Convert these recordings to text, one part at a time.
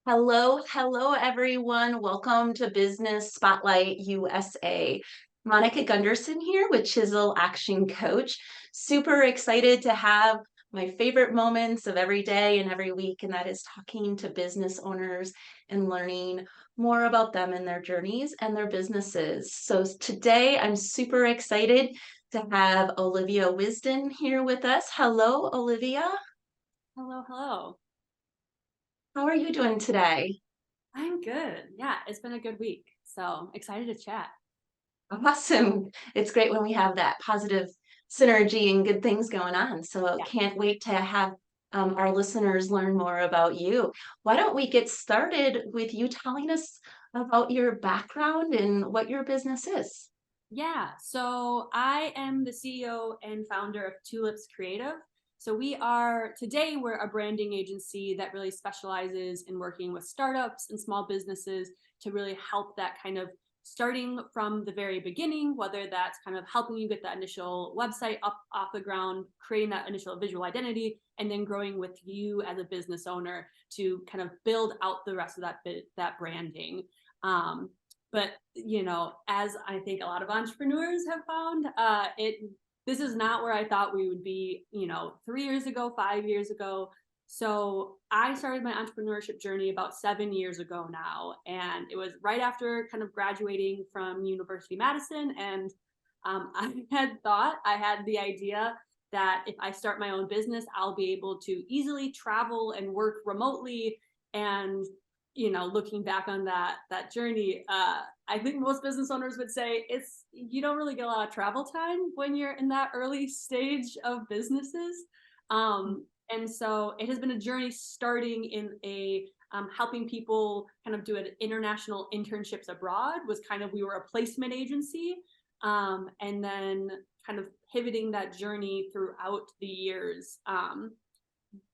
Hello, everyone. Welcome to Business Spotlight USA. Monica Gunderson here with Chisel Action Coach. Super excited to have my favorite moments of every day and every week, and that is talking to business owners and learning more about them and their journeys and their businesses. So today I'm super excited to have Olivia Wisden here with us. Hello, Olivia. Hello, hello. How are you doing today? I'm good. Yeah, it's been a good week. So excited to chat. Awesome. It's great when we have that positive synergy and good things going on. So Yeah. can't wait to have our listeners learn more about you. Why don't we get started with you telling us about your background and what your business is? Yeah. So I am the CEO and founder of TwoLips Creative. So we're a branding agency that really specializes in working with startups and small businesses to really help that kind of starting from the very beginning, whether that's kind of helping you get that initial website up off the ground, creating that initial visual identity, and then growing with you as a business owner to kind of build out the rest of that branding. Um, but as I think a lot of entrepreneurs have found, it this is not where I thought we would be, 3 years ago, 5 years ago. So I started my entrepreneurship journey about 7 years ago now, and it was right after kind of graduating from University of Madison. And I had the idea that if I start my own business, I'll be able to easily travel and work remotely. And looking back on that journey, I think most business owners would say it's you don't really get a lot of travel time when you're in that early stage of businesses. And so it has been a journey starting in a helping people kind of do an international internships abroad was kind of we were a placement agency, and then kind of pivoting that journey throughout the years.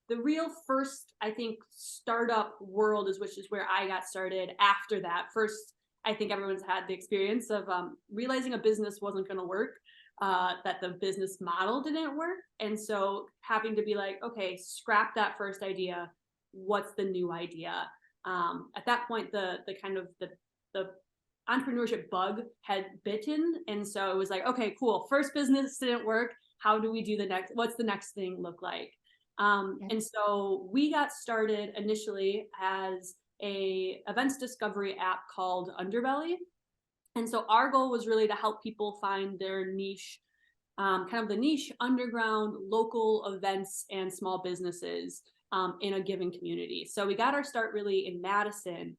The real first, I think, startup world is which is where I got started. After that, first, I think everyone's had the experience of realizing a business wasn't going to work, that the business model didn't work, and so having to be like, okay, scrap that first idea. What's the new idea? At that point, the kind of the entrepreneurship bug had bitten, and so it was like, okay, cool. First business didn't work. How do we do the next? What's the next thing look like? Yeah. And so we got started initially as a events discovery app called Underbelly. And so our goal was really to help people find their niche, kind of the niche underground local events and small businesses in a given community. So we got our start really in Madison.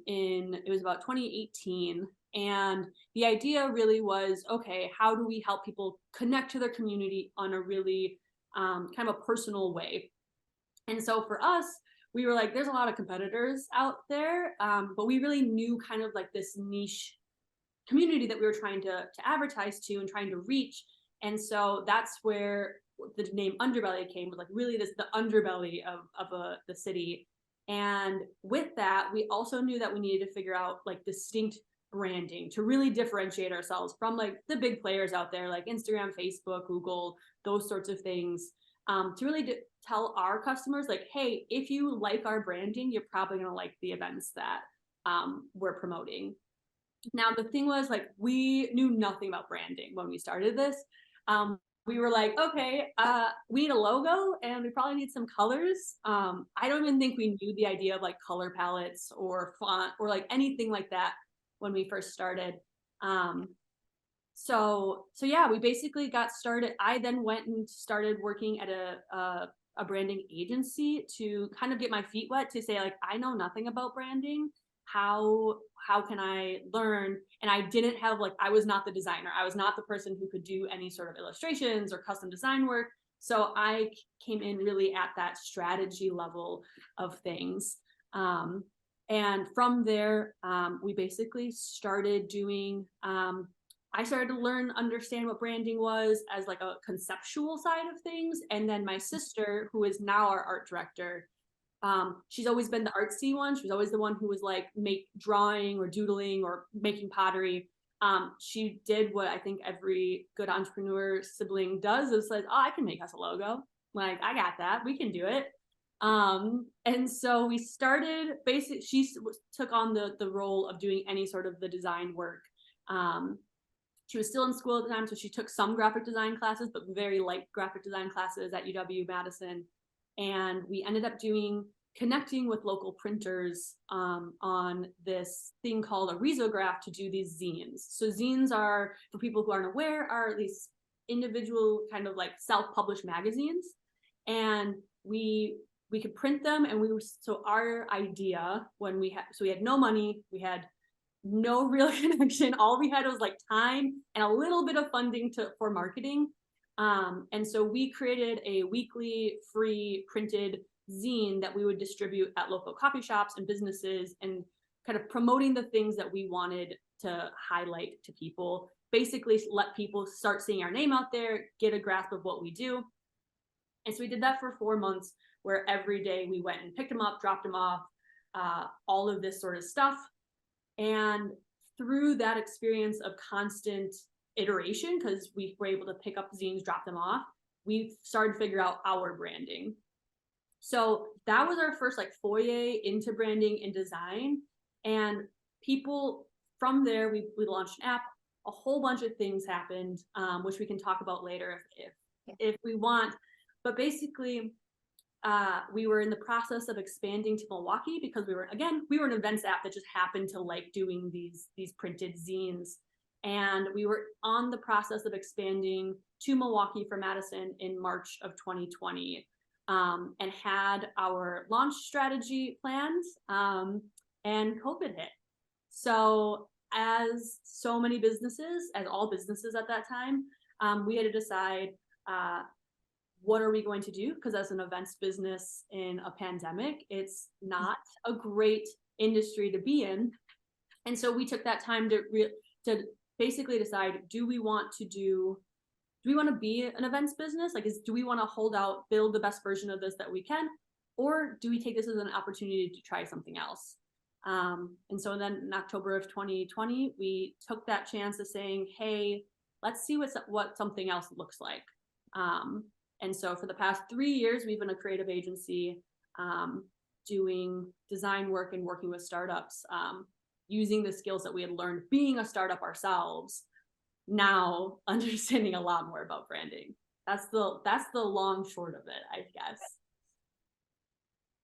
In It was about 2018, and the idea really was, okay, how do we help people connect to their community on a really kind of a personal way? And so for us, we were like, there's a lot of competitors out there, but we really knew kind of like this niche community that we were trying to advertise to and trying to reach. And so that's where the name Underbelly came, was like really this the underbelly of the city. And with that, we also knew that we needed to figure out like distinct branding to really differentiate ourselves from like the big players out there like Instagram, Facebook, Google, those sorts of things, to really tell our customers like, hey, if you like our branding, you're probably going to like the events that we're promoting. Now, the thing was, like, we knew nothing about branding when we started this. We were like, okay, we need a logo and we probably need some colors. I don't even think we knew the idea of like color palettes or font or like anything like that when we first started. Um, so yeah, we basically got started. I then went and started working at a branding agency to kind of get my feet wet to say like, I know nothing about branding. How can I learn? And I didn't have like, I was not the designer. I was not the person who could do any sort of illustrations or custom design work. So I came in really at that strategy level of things. And from there, we basically started doing I started to learn, understand what branding was as like a conceptual side of things. And then my sister, who is now our art director, she's always been the artsy one. She was always the one who was like make drawing or doodling or making pottery. She did what I think every good entrepreneur sibling does, is like, oh, I can make us a logo. Like, I got that. We can do it. And so we started basically, took on the role of doing any sort of the design work. Um, she was still in school at the time, so she took some graphic design classes, but very light graphic design classes at UW-Madison. And we ended up connecting with local printers on this thing called a risograph to do these zines. So zines are, for people who aren't aware, are these individual kind of like self-published magazines. And we could print them, and so our idea, we had no money, we had no real connection. All we had was like time and a little bit of funding for marketing. And so we created a weekly free printed zine that we would distribute at local coffee shops and businesses, and kind of promoting the things that we wanted to highlight to people. Basically, let people start seeing our name out there, get a grasp of what we do. And so we did that for 4 months, where every day we went and picked them up, dropped them off, all of this sort of stuff. And through that experience of constant iteration, because we were able to pick up zines, drop them off, we started to figure out our branding. So that was our first like foyer into branding and design. And people from there, we launched an app, a whole bunch of things happened, which we can talk about later if we want. But basically, we were in the process of expanding to Milwaukee, because we were an events app that just happened to like doing these printed zines. And we were on the process of expanding to Milwaukee for Madison in March of 2020, and had our launch strategy planned, and COVID hit. So as so many businesses, as all businesses at that time, we had to decide, what are we going to do? Because as an events business in a pandemic, it's not a great industry to be in. And so we took that time to basically decide, do we want to be an events business? Like, do we want to hold out, build the best version of this that we can? Or do we take this as an opportunity to try something else? And so then in October of 2020, we took that chance of saying, hey, let's see what something else looks like. And so for the past 3 years, we've been a creative agency, doing design work and working with startups, using the skills that we had learned being a startup ourselves, now understanding a lot more about branding. That's the long short of it, I guess.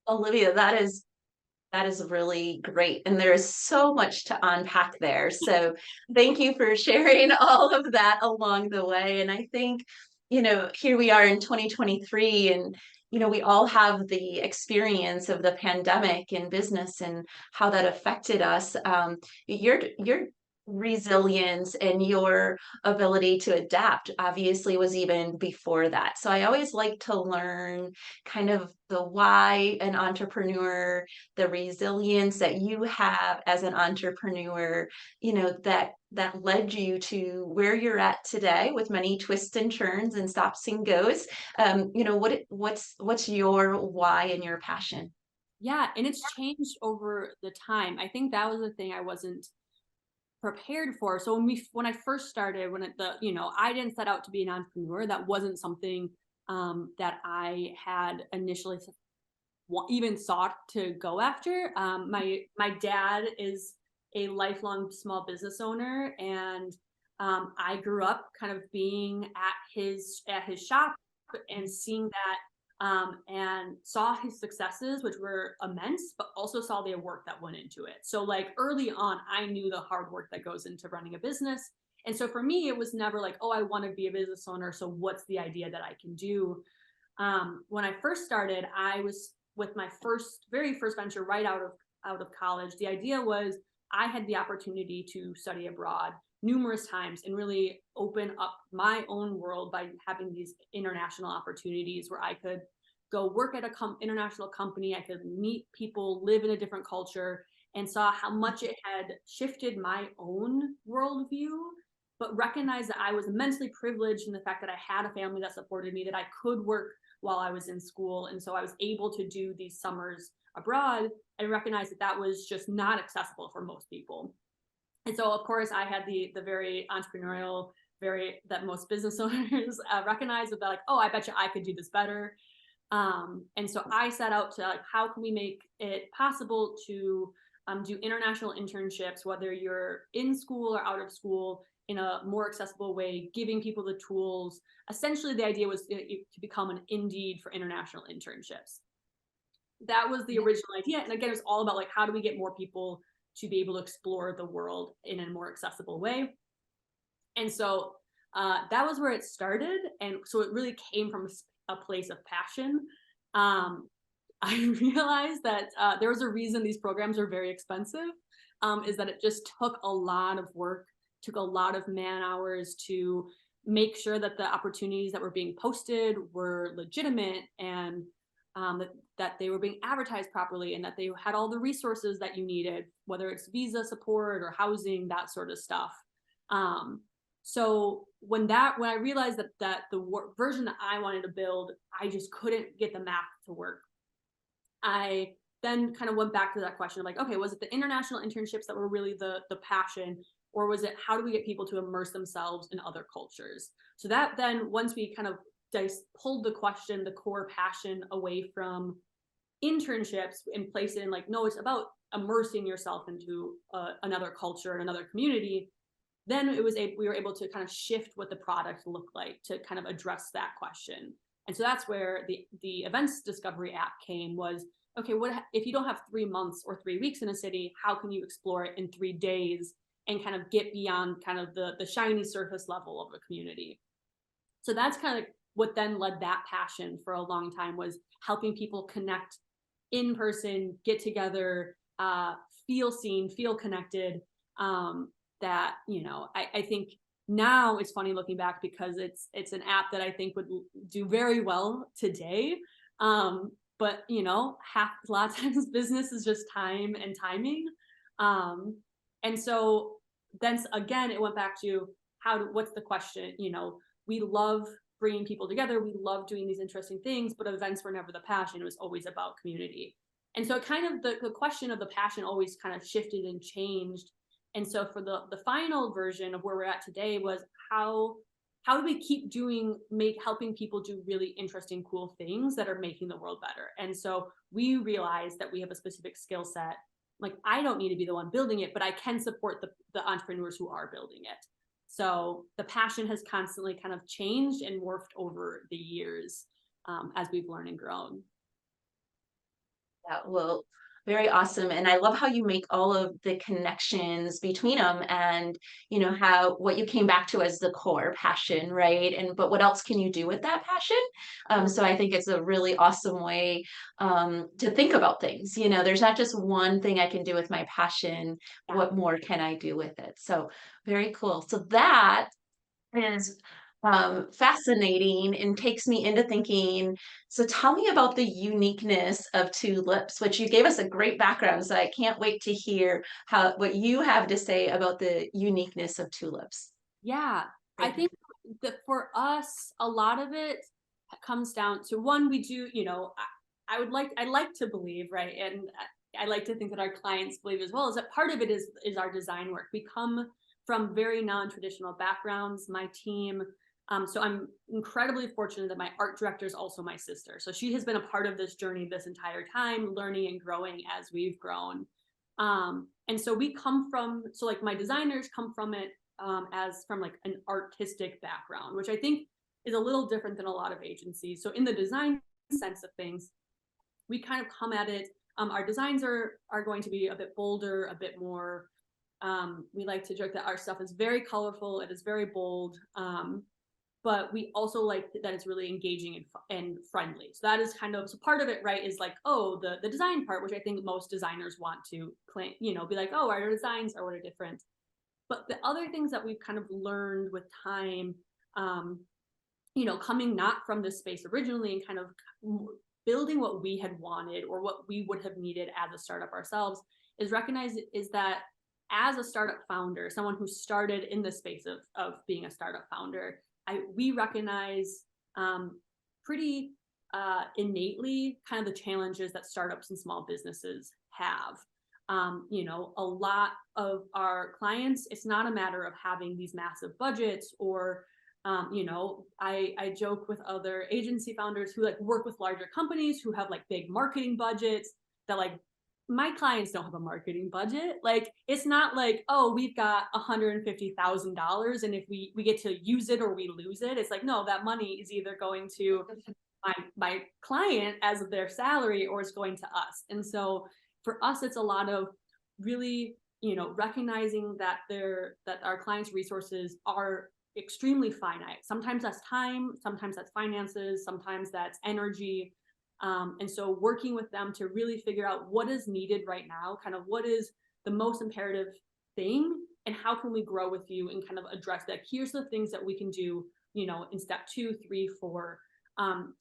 Olivia, that is really great. And there is so much to unpack there. So thank you for sharing all of that along the way. And I think, here we are in 2023, and, we all have the experience of the pandemic in business and how that affected us. Your resilience and your ability to adapt obviously was even before that. So I always like to learn kind of the why an entrepreneur, the resilience that you have as an entrepreneur, that led you to where you're at today, with many twists and turns and stops and goes. What's your why and your passion? Yeah, and it's changed over the time. I think that was the thing I wasn't prepared for. So when I first started, I didn't set out to be an entrepreneur. That wasn't something that I had initially even sought to go after. My dad is a lifelong small business owner, and I grew up kind of being at his shop and seeing that, and saw his successes, which were immense, but also saw the work that went into it. So like early on, I knew the hard work that goes into running a business. And so for me, it was never like, oh, I want to be a business owner, so what's the idea that I can do? When I first started, I was with my very first venture right out of college. The idea was I had the opportunity to study abroad numerous times and really open up my own world by having these international opportunities where I could go work at a international company. I could meet people, live in a different culture, and saw how much it had shifted my own worldview, but recognized that I was immensely privileged in the fact that I had a family that supported me, that I could work while I was in school. And so I was able to do these summers abroad, and recognized that that was just not accessible for most people. And so, of course, I had the very entrepreneurial, that most business owners recognize, with that, like, oh, I bet you I could do this better. And so I set out to like, how can we make it possible to do international internships, whether you're in school or out of school, in a more accessible way, giving people the tools. Essentially, the idea was to become an Indeed for international internships. That was the original idea. And again, it was all about like, how do we get more people to be able to explore the world in a more accessible way? And so that was where it started. And so it really came from a place of passion. Um, I realized that there was a reason these programs are very expensive, is that it just took a lot of work, took a lot of man hours to make sure that the opportunities that were being posted were legitimate, and that they were being advertised properly, and that they had all the resources that you needed, whether it's visa support or housing, that sort of stuff. So when I realized that the version that I wanted to build, I just couldn't get the math to work. I then kind of went back to that question of like, okay, was it the international internships that were really the passion, or was it how do we get people to immerse themselves in other cultures? So that then, once we kind of pulled the question, the core passion away from internships and place it in like, no, it's about immersing yourself into another culture and another community. Then we were able to kind of shift what the product looked like to kind of address that question. And so that's where the events discovery app came. Was, okay, what if you don't have 3 months or 3 weeks in a city? How can you explore it in 3 days and kind of get beyond kind of the shiny surface level of a community? So that's kind of what then led that passion for a long time, was helping people connect in person, get together, feel seen, feel connected. That, I think now it's funny looking back, because it's an app that I think would do very well today. But a lot of times business is just time and timing. And so then again, it went back to what's the question? We love bringing people together. We love doing these interesting things, but events were never the passion. It was always about community. And so kind of the question of the passion always kind of shifted and changed. And so for the final version of where we're at today was how do we keep helping people do really interesting, cool things that are making the world better? And so we realized that we have a specific skill set. Like, I don't need to be the one building it, but I can support the entrepreneurs who are building it. So the passion has constantly kind of changed and morphed over the years, as we've learned and grown. Yeah, well, very awesome. And I love how you make all of the connections between them, and how what you came back to as the core passion, right? And but what else can you do with that passion? So I think it's a really awesome way to think about things. There's not just one thing I can do with my passion. Yeah. What more can I do with it? So very cool. So that is fascinating and takes me into thinking. So tell me about the uniqueness of TwoLips, which you gave us a great background. So I can't wait to hear what you have to say about the uniqueness of TwoLips. Yeah, I Great. think that for us, a lot of it comes down to, one, we do, I like to believe, right? And I like to think that our clients believe as well, is that part of it is our design work. We come from very non-traditional backgrounds. My team, so I'm incredibly fortunate that my art director is also my sister. So she has been a part of this journey this entire time, learning and growing as we've grown. And so like my designers come from it, as from like an artistic background, which I think is a little different than a lot of agencies. So in the design sense of things, we kind of come at it. Our designs are going to be a bit bolder, a bit more. We like to joke that our stuff is very colorful. It is very bold. But we also like that it's really engaging and friendly. So that is kind of, so part of it, right, is like, oh, the design part, which I think most designers want to claim, be like, oh, our designs are what are different. But the other things that we've kind of learned with time, coming not from this space originally and kind of building what we had wanted or what we would have needed as a startup ourselves, is that as a startup founder, someone who started in the space of being a startup founder, we recognize pretty innately kind of the challenges that startups and small businesses have. A lot of our clients, it's not a matter of having these massive budgets or You know, I joke with other agency founders who like work with larger companies who have like big marketing budgets that like my clients don't have a marketing budget. Like it's not like, oh, we've got $150,000 and if we get to use it or we lose it, it's like, no, that money is either going to my client as their salary or it's going to us. And so for us, it's a lot of really, you know, recognizing that that our clients' resources are extremely finite. Sometimes that's time, sometimes that's finances, sometimes that's energy. And so working with them to really figure out what is needed right now, kind of what is the most imperative thing, and how can we grow with you and kind of address that. Here's the things that we can do, you know, in step 2, 3, 4.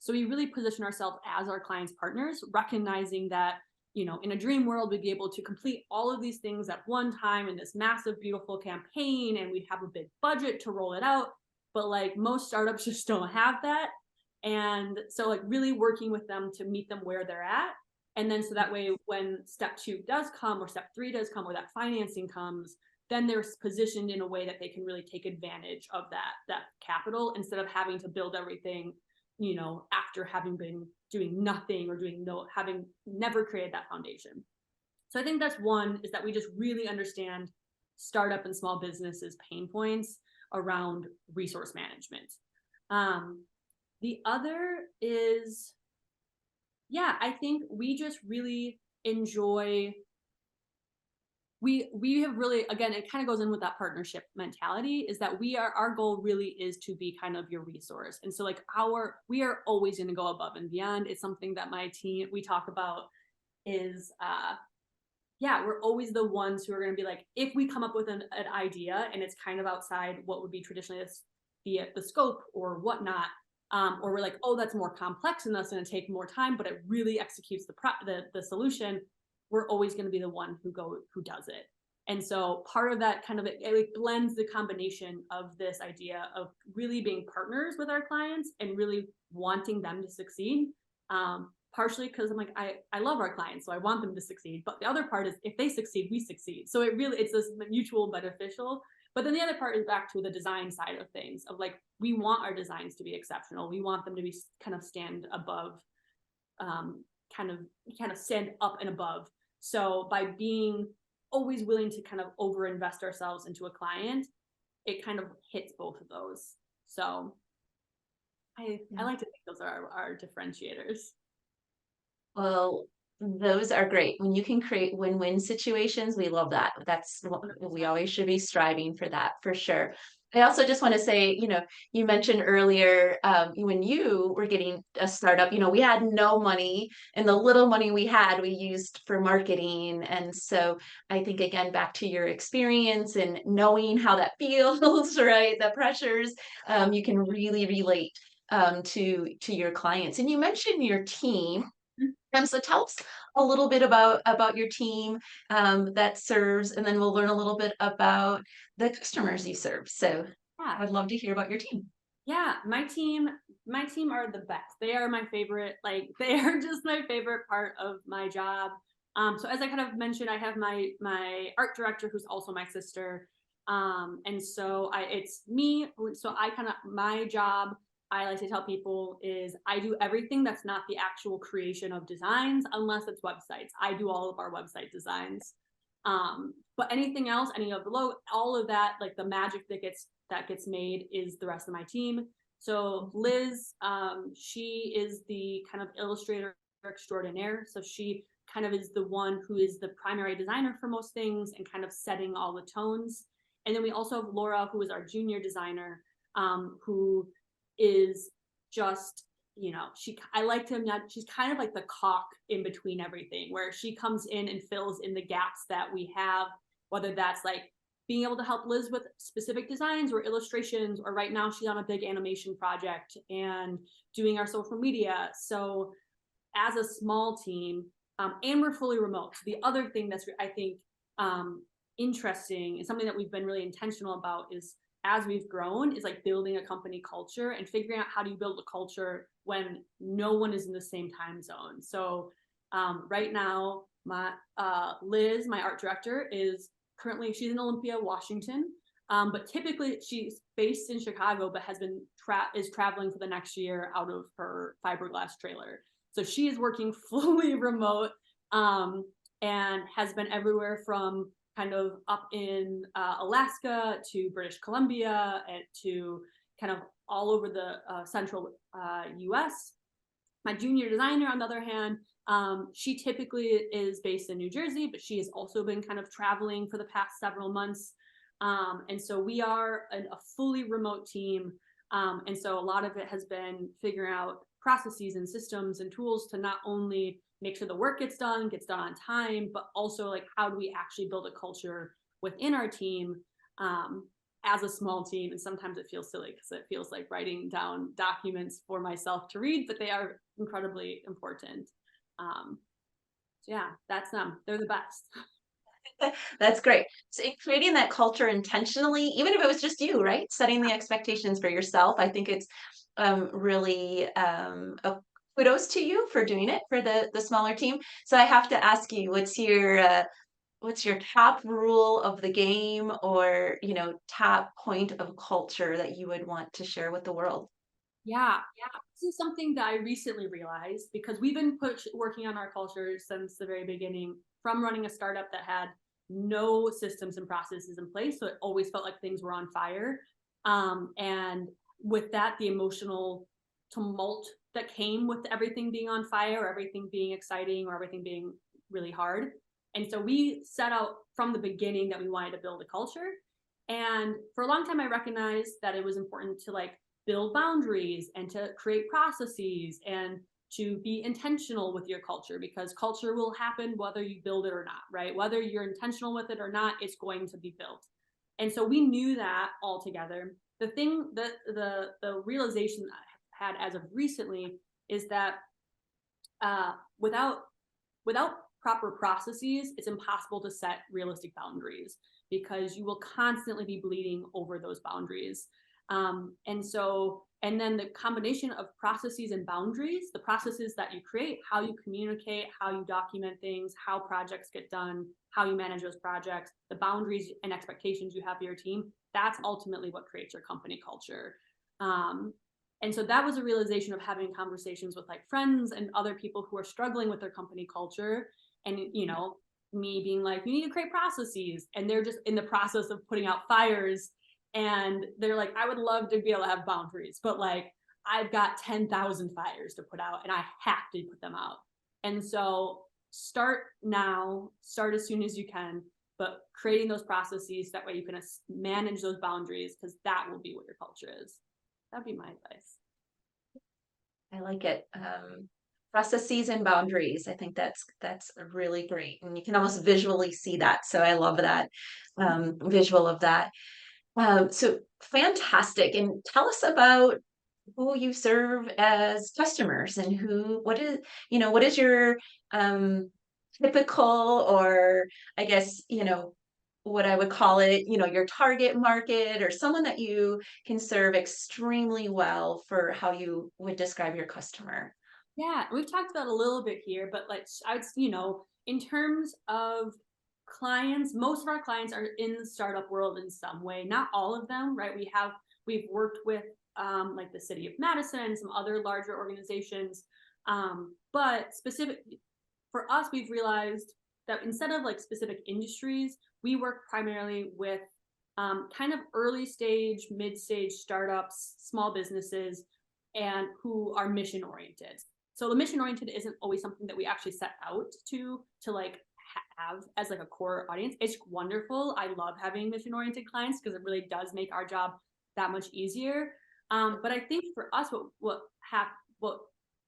So we really position ourselves as our clients' partners, recognizing that, you know, in a dream world, we'd be able to complete all of these things at one time in this massive, beautiful campaign, and we'd have a big budget to roll it out. But like most startups just don't have that. And so like really working with them to meet them where they're at. And then so that way, when step 2 does come or step 3 does come or that financing comes, then they're positioned in a way that they can really take advantage of that capital instead of having to build everything, you know, after having been doing nothing or having never created that foundation. So I think that's one, is that we just really understand startup and small businesses pain points around resource management. The other is, yeah, I think we just really enjoy, we have really, again, it kind of goes in with that partnership mentality, is that our goal really is to be kind of your resource. And so like we are always going to go above and beyond. It's something that my team, we talk about is, yeah, we're always the ones who are going to be like, if we come up with an idea and it's kind of outside what would be traditionally the scope or whatnot, or we're like, oh, that's more complex and that's going to take more time, but it really executes the solution, we're always going to be the one who does it. And so part of that kind of, it blends the combination of this idea of really being partners with our clients and really wanting them to succeed. Partially because I'm like, I love our clients, so I want them to succeed. But the other part is if they succeed, we succeed. So it's this mutual beneficial. But then the other part is back to the design side of things, of like, we want our designs to be exceptional. We want them to be kind of stand above, kind of stand up and above. So by being always willing to kind of overinvest ourselves into a client, it kind of hits both of those. So I like to think those are our differentiators. Well, those are great. When you can create win-win situations, we love that. That's what we always should be striving for, that for sure. I also just want to say, you know, you mentioned earlier, when you were getting a startup, you know, we had no money, and the little money we had, we used for marketing. And so I think, again, back to your experience and knowing how that feels, right? The pressures, you can really relate to your clients. And you mentioned your team. So tell us a little bit about your team that serves, and then we'll learn a little bit about the customers you serve. So Yeah. I'd love to hear about your team. Yeah, my team are the best. They are my favorite, like they are just my favorite part of my job. So as I kind of mentioned, I have my art director who's also my sister. And so it's me. So I kind of, my job, I like to tell people, is I do everything that's not the actual creation of designs, unless it's websites. I do all of our website designs. But anything else, any of the all of that, like the magic that gets made, is the rest of my team. So Liz, she is the kind of illustrator extraordinaire. So she kind of is the one who is the primary designer for most things and kind of setting all the tones. And then we also have Laura, who is our junior designer, who is just, you know, I like to imagine she's kind of like the cock in between everything, where she comes in and fills in the gaps that we have, whether that's like being able to help Liz with specific designs or illustrations, or right now she's on a big animation project and doing our social media. So as a small team, and we're fully remote. So the other thing that's, I think, interesting and something that we've been really intentional about is, as we've grown, is like building a company culture and figuring out how do you build a culture when no one is in the same time zone. So right now, my Liz, my art director, is currently, she's in Olympia, Washington. But typically she's based in Chicago, but is traveling for the next year out of her fiberglass trailer. So she is working fully remote, and has been everywhere from kind of up in Alaska to British Columbia and to kind of all over the central US. My junior designer, on the other hand, she typically is based in New Jersey, but she has also been kind of traveling for the past several months. And so we are a fully remote team. And so a lot of it has been figuring out processes and systems and tools to not only make sure the work gets done on time, but also like how do we actually build a culture within our team as a small team. And sometimes it feels silly because it feels like writing down documents for myself to read, but they are incredibly important. So yeah, that's them. They're the best. That's great. So in creating that culture intentionally, even if it was just you, right? Setting the expectations for yourself, I think it's really a kudos to you for doing it for the smaller team. So I have to ask you, what's your top rule of the game, or top point of culture that you would want to share with the world? Yeah, this is something that I recently realized because we've been working on our culture since the very beginning, from running a startup that had no systems and processes in place. So it always felt like things were on fire. And with that, the emotional tumult that came with everything being on fire, or everything being exciting, or everything being really hard. And so we set out from the beginning that we wanted to build a culture. And for a long time, I recognized that it was important to like build boundaries and to create processes and to be intentional with your culture, because culture will happen whether you build it or not, right? Whether you're intentional with it or not, it's going to be built. And so we knew that all together. The thing that the realization that I had as of recently is that without proper processes, it's impossible to set realistic boundaries because you will constantly be bleeding over those boundaries. And then the combination of processes and boundaries, the processes that you create, how you communicate, how you document things, how projects get done, how you manage those projects, the boundaries and expectations you have for your team, that's ultimately what creates your company culture. And so that was a realization of having conversations with like friends and other people who are struggling with their company culture. And, me being like, you need to create processes. And they're just in the process of putting out fires. And they're like, I would love to be able to have boundaries, but like, I've got 10,000 fires to put out and I have to put them out. And so start now, start as soon as you can, but creating those processes, that way you can manage those boundaries, because that will be what your culture is. That'd be my advice. I like it. Processes and boundaries. I think that's really great, and you can almost visually see that. So I love that visual of that. So fantastic. And tell us about who you serve as customers, and what is your typical, or I guess, what I would call it, your target market, or someone that you can serve extremely well for how you would describe your customer. Yeah, we've talked about a little bit here, but like in terms of clients, most of our clients are in the startup world in some way. Not all of them, right? We've worked with like the city of Madison and some other larger organizations. But specific for us, we've realized that instead of like specific industries, we work primarily with kind of early stage, mid stage startups, small businesses, and who are mission oriented. So the mission oriented isn't always something that we actually set out to like have as like a core audience. It's wonderful. I love having mission oriented clients because it really does make our job that much easier. But I think for us,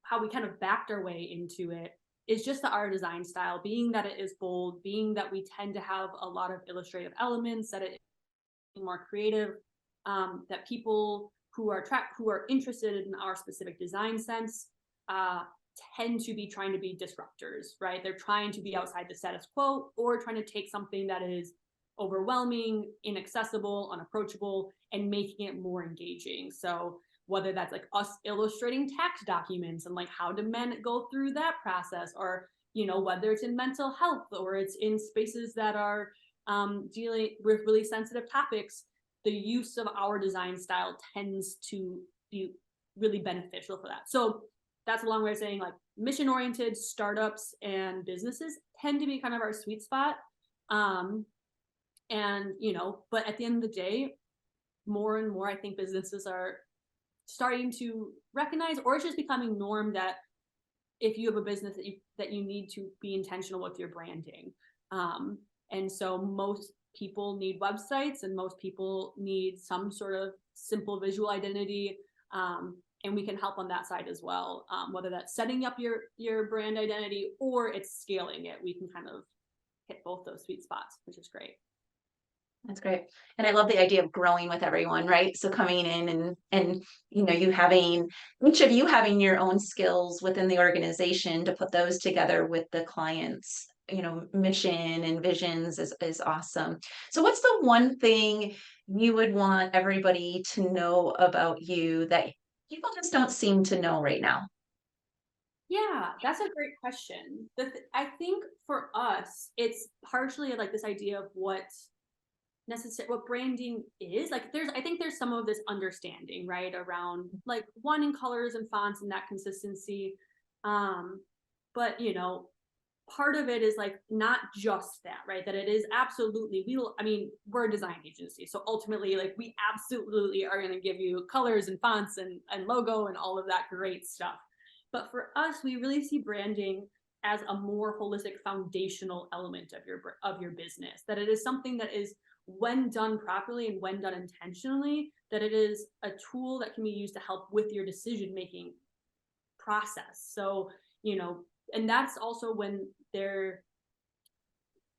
how we kind of backed our way into it is just our design style, being that it is bold, being that we tend to have a lot of illustrative elements, that it is more creative, that people who are interested in our specific design sense tend to be trying to be disruptors, right? They're trying to be outside the status quo, or trying to take something that is overwhelming, inaccessible, unapproachable, and making it more engaging. So whether that's like us illustrating tax documents and like how do men go through that process, or whether it's in mental health or it's in spaces that are dealing with really sensitive topics, the use of our design style tends to be really beneficial for that. So that's a long way of saying, like, mission-oriented startups and businesses tend to be kind of our sweet spot. And, you know, but at the end of the day, more and more, I think businesses are starting to recognize, or it's just becoming norm, that if you have a business that you need to be intentional with your branding. And so most people need websites, and most people need some sort of simple visual identity. And we can help on that side as well. Whether that's setting up your brand identity or it's scaling it, we can kind of hit both those sweet spots, which is great. That's great. And I love the idea of growing with everyone, right? So coming in and you know, you having each of you having your own skills within the organization to put those together with the clients, you know, mission and visions is awesome. So what's the one thing you would want everybody to know about you that people just don't seem to know right now? Yeah, that's a great question. I think for us, it's partially like this idea of what branding is. Like, I think there's some of this understanding, right, around like wanting colors and fonts and that consistency. But you know, part of it is like not just that, right? That it is absolutely, I mean, we're a design agency. So ultimately, like, we absolutely are going to give you colors and fonts and logo and all of that great stuff. But for us, we really see branding as a more holistic foundational element of your business, that it is something that is, when done properly and when done intentionally, that it is a tool that can be used to help with your decision making process. So, you know, and that's also when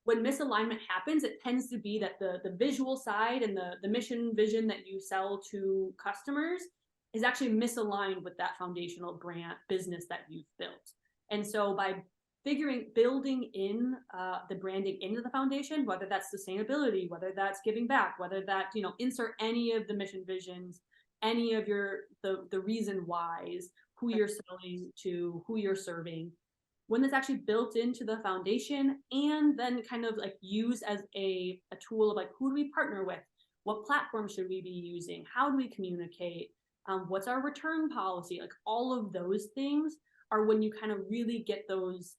misalignment happens, it tends to be that the visual side and the mission vision that you sell to customers is actually misaligned with that foundational brand business that you've built. And so by building in the branding into the foundation, whether that's sustainability, whether that's giving back, whether that, you know, insert any of the mission visions, any of the reason whys, who you're selling to, who you're serving, when it's actually built into the foundation, and then kind of like used as a tool of like, who do we partner with? What platform should we be using? How do we communicate? What's our return policy? Like, all of those things are when you kind of really get those,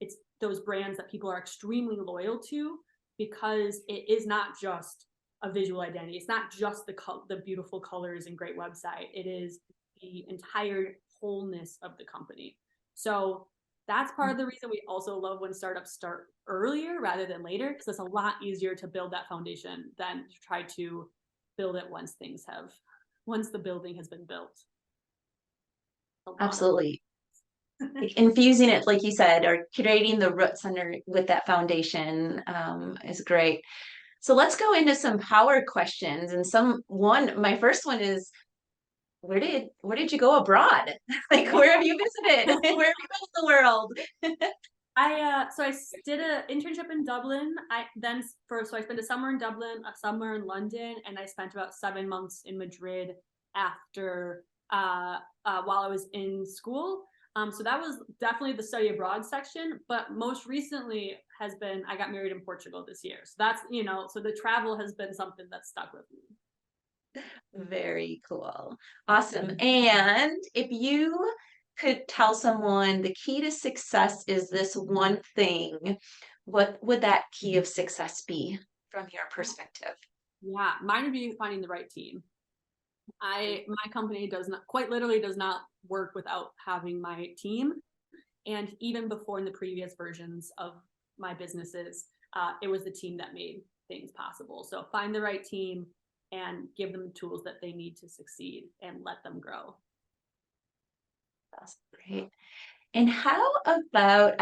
it's those brands that people are extremely loyal to, because it is not just a visual identity. It's not just the beautiful colors and great website. It is the entire wholeness of the company. So that's part of the reason we also love when startups start earlier rather than later, because it's a lot easier to build that foundation than to try to build it once the building has been built. Absolutely. Infusing it, like you said, or creating the roots under with that foundation is great. So let's go into some power questions. And my first one is, where did you go abroad? Like, where have you visited? Where have you been in the world? So I did an internship in Dublin. I spent a summer in Dublin, a summer in London, and I spent about 7 months in Madrid after while I was in school. So that was definitely the study abroad section. But most recently I got married in Portugal this year. So that's, you know, so the travel has been something that's stuck with me. Very cool. Awesome. And if you could tell someone the key to success is this one thing, what would that key of success be from your perspective? Yeah, mine would be finding the right team. My company does not work without having my team. And even before, in the previous versions of my businesses, it was the team that made things possible. So find the right team and give them the tools that they need to succeed and let them grow. That's great. And how about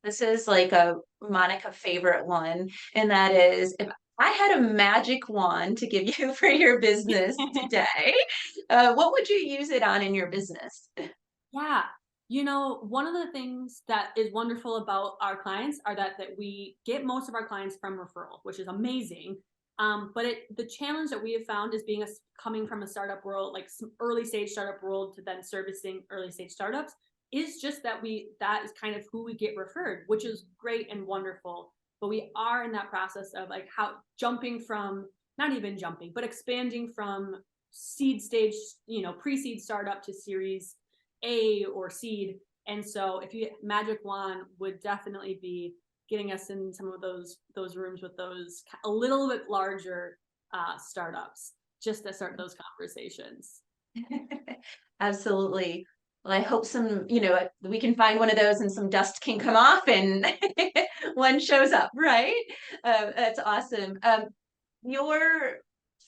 this is like a Monica favorite one, and that is, if I had a magic wand to give you for your business today, what would you use it on in your business? Yeah. You know, one of the things that is wonderful about our clients are that we get most of our clients from referral, which is amazing. But the challenge that we have found is coming from a startup world, like some early stage startup world, to then servicing early stage startups, is just that that is kind of who we get referred, which is great and wonderful. But we are in that process of like jumping from not even jumping, but expanding from seed stage, pre-seed startup to series A or seed. And so if you magic wand would definitely be getting us in some of those rooms with those a little bit larger startups, just to start those conversations. Absolutely. Well, I hope we can find one of those and some dust can come off and one shows up, right? That's awesome. Your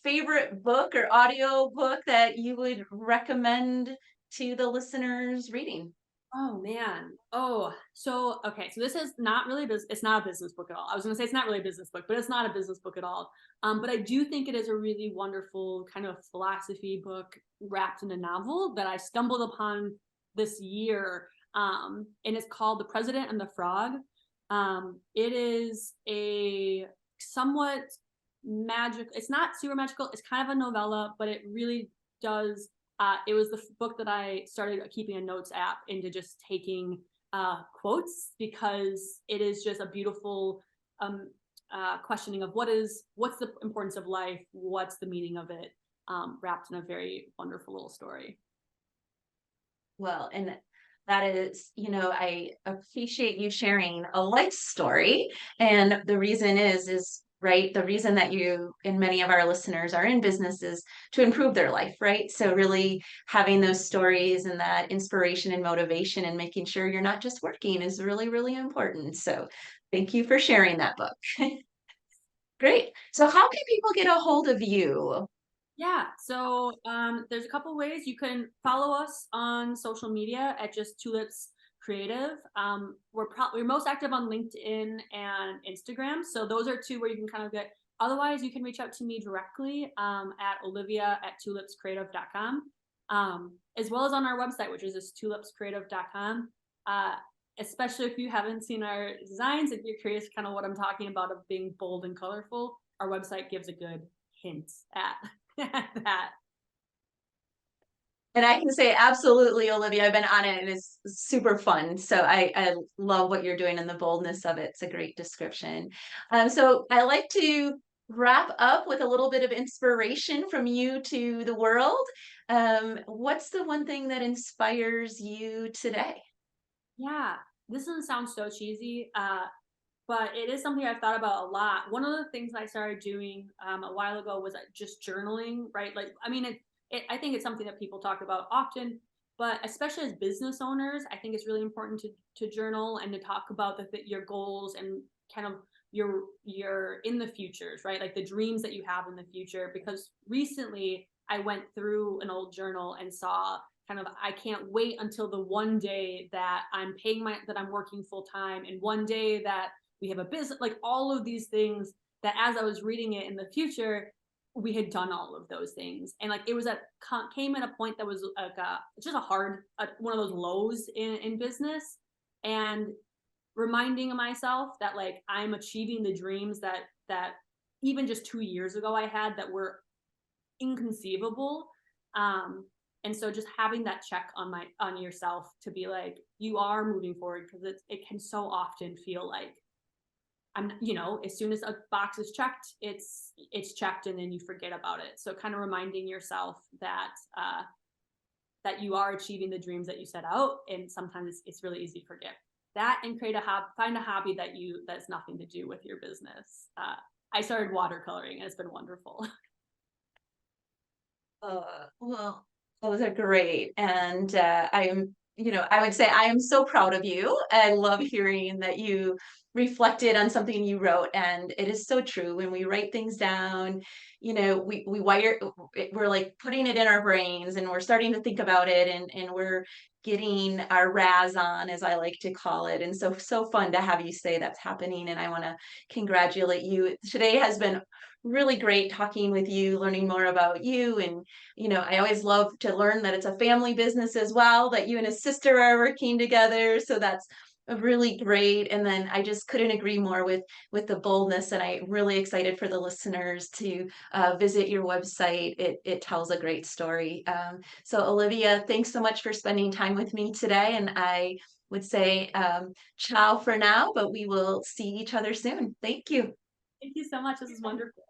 favorite book or audio book that you would recommend to the listeners reading? Oh man. Oh, so okay. So this is not really it's not a business book at all. I was gonna say it's not really a business book, but it's not a business book at all. But I do think it is a really wonderful kind of philosophy book wrapped in a novel that I stumbled upon this year. And it's called The President and the Frog. It is a somewhat magic, it's not super magical, it's kind of a novella, but it really does it was the book that I started keeping a notes app into, just taking quotes, because it is just a beautiful questioning of what's the importance of life, what's the meaning of it, wrapped in a very wonderful little story. Well, and that is, I appreciate you sharing a life story. And the reason is right, the reason that you and many of our listeners are in business is to improve their life, right? So really having those stories and that inspiration and motivation and making sure you're not just working is really, really important. So thank you for sharing that book. Great. So how can people get a hold of you? Yeah, so there's a couple ways you can follow us on social media at just TwoLips Creative. We're most active on LinkedIn and Instagram, so those are two where you can kind of get. Otherwise, you can reach out to me directly at olivia@twolipscreative.com, as well as on our website, which is just twolipscreative.com. Especially if you haven't seen our designs, if you're curious kind of what I'm talking about of being bold and colorful, our website gives a good hint at that. And I can say absolutely, Olivia. I've been on it and it's super fun. So I love what you're doing and the boldness of it. It's a great description. So I like to wrap up with a little bit of inspiration from you to the world. What's the one thing that inspires you today? Yeah, this doesn't sound so cheesy, but it is something I've thought about a lot. One of the things I started doing a while ago was just journaling, right? Like, I mean, I think it's something that people talk about often, but especially as business owners, I think it's really important to journal and to talk about your goals and kind of your in the futures, right? Like the dreams that you have in the future. Because recently I went through an old journal and saw kind of, I can't wait until the one day that I'm working full time, and one day that we have a business, like all of these things, that as I was reading it in the future, we had done all of those things. And like it was came at a point that was like just a hard one of those lows in business, and reminding myself that like I'm achieving the dreams that even just 2 years ago I had that were inconceivable. And so just having that check on yourself to be like, you are moving forward, because it can so often feel like as soon as a box is checked, it's checked, and then you forget about it. So kind of reminding yourself that you are achieving the dreams that you set out, and sometimes it's really easy to forget that, and find a hobby that's nothing to do with your business. I started watercoloring and it's been wonderful. Well, those are great. And I would say I am so proud of you. I love hearing that you reflected on something you wrote. And it is so true. When we write things down, we're like putting it in our brains and we're starting to think about it, and we're getting our razz on, as I like to call it. And so fun to have you say that's happening. And I want to congratulate you. Today has been really great talking with you, learning more about you. And I always love to learn that it's a family business as well, that you and his sister are working together. So that's really great. And then I just couldn't agree more with the boldness. And I'm really excited for the listeners to visit your website. It tells a great story. So Olivia, thanks so much for spending time with me today. And I would say ciao for now, but we will see each other soon. Thank you. Thank you so much. This is wonderful.